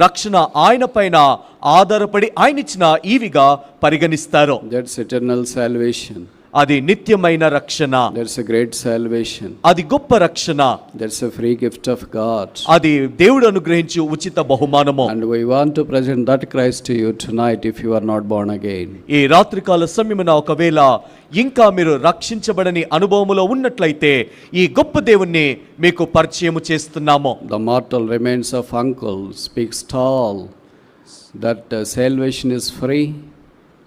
రక్షణ ఆయన పైన ఆధారపడి ఆయన ఇచ్చిన ఈవిగా పరిగణిస్తారు. That's eternal salvation. అది నిత్యమైన రక్షణ. That's a great salvation. అది గొప్ప రక్షణ. That's a free gift of God. అది దేవుడు అనుగ్రహించు ఉచిత బహుమానము. And we want to present that Christ to you tonight if you are not born again. ఈ రాత్రికాల సమయమున ఒకవేళ ఇంకా మీరు రక్షించబడని అనుభవములో ఉన్నట్లయితే ఈ గొప్ప దేవుణ్ణి మీకు పరిచయము చేస్తున్నాము. The mortal remains of uncle speaks tall that salvation is free.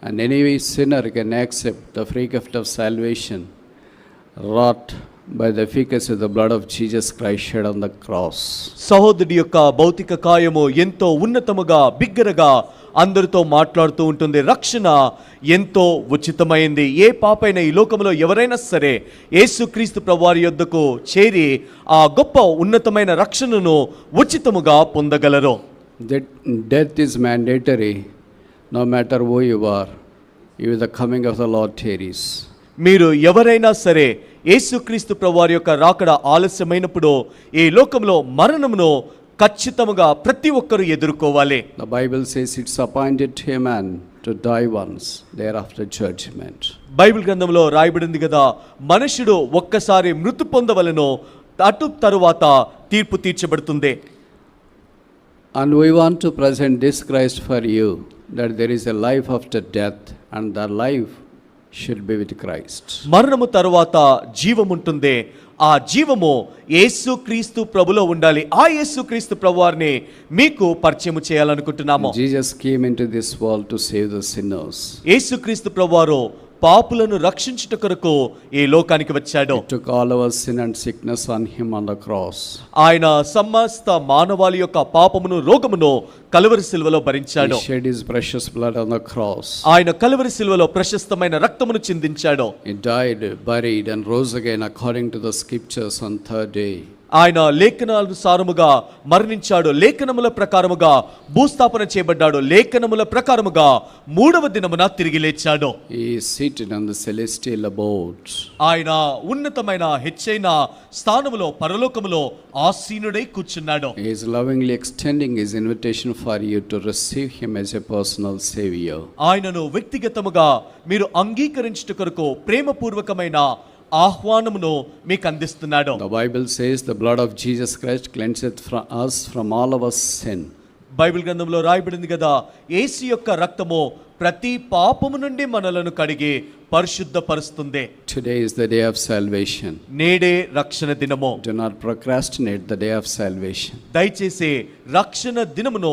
And any sinner can accept the free gift of salvation wrought by the efficacy of the blood of Jesus Christ shed on the cross. సహోదరుడి యొక్క భౌతిక కాయము ఎంతో ఉన్నతముగా బిగ్గరగా అందరితో మాట్లాడుతూ ఉంటుంది. రక్షణ ఎంతో ఉచితమైంది. ఏ పాపైన ఈ లోకంలో ఎవరైనా సరే యేసుక్రీస్తు ప్రభువారి యొద్దకు చేరి ఆ గొప్ప ఉన్నతమైన రక్షణను ఉచితముగా పొందగలరు. That death is mandatory. No matter who you are, if the coming of the Lord tarries. మీరు ఎవరైనా సరే యేసుక్రీస్తు ప్రభువారి యొక్క రాకడ ఆలస్యమైనప్పుడు ఈ లోకంలో మరణమును ఖచ్చితంగా ప్రతి ఒక్కరూ ఎదుర్కోవాలి. The Bible says it's appointed to a man to die once, thereafter judgment. Bible గ్రంథంలో రాయబడింది కదా, మనుషుడు ఒక్కసారి మృతి పొందవలెను, అటు తరువాత తీర్పు తీర్చబడుతుంది. And we want to present this Christ for you, that there is a life after death and the life should be with Christ. మరణము తరువాత జీవం ఉంటుంది. ఆ జీవము యేసుక్రీస్తు ప్రభులో ఉండాలి. ఆ యేసుక్రీస్తు ప్రభువారిని మీకు పరిచయం చేయాలనుకుంటున్నాము. Jesus came into this world to save the sinners. యేసుక్రీస్తు ప్రభువారు పాపులను రక్షించుట కొరకు ఈ లోకానికి వచ్చాడు. He took all our sin and sickness on him on the cross. ఆయన సమస్త మానవాళి యొక్క పాపమును రోగమును కలువరి సిలువలో భరించాడు. He shed his precious blood on the cross. ఆయన కలువరి సిలువలో ప్రశస్తమైన రక్తమును చిందించాడు. He died, buried and rose again according to the scriptures on third day. ఆయన లేఖనానుసారముగా మరణించాడు, లేఖనముల ప్రకారముగా భూస్థాపన చేయబడ్డాడు, లేఖనముల ప్రకారముగా మూడవ దినమున తిరిగి లేచాడు. He is seated on the celestial abode. ఆయన ఉన్నతమైన హెచ్చైన స్థానములో పరలోకములో ఆసీనుడై కూర్చున్నాడు. He is lovingly extending his invitation for you to receive him as a personal savior. ఆయనను వ్యక్తిగతముగా మీరు అంగీకరించుట కొరకు ప్రేమపూర్వకమైన ఆహ్వానమును మీకు అందిస్తున్నాడు. The Bible says the blood of Jesus Christ cleanseth from us from all of our sin. Bible గ్రంథంలో రాయబడింది కదా, యేసు యొక్క రక్తము ప్రతి పాపము నుండి మనలను కడిగి పరిశుద్ధపరుస్తుంది. Today is the day of salvation. నేడే రక్షణ దినము. Do not procrastinate the day of salvation. దయచేసి రక్షణ దినమును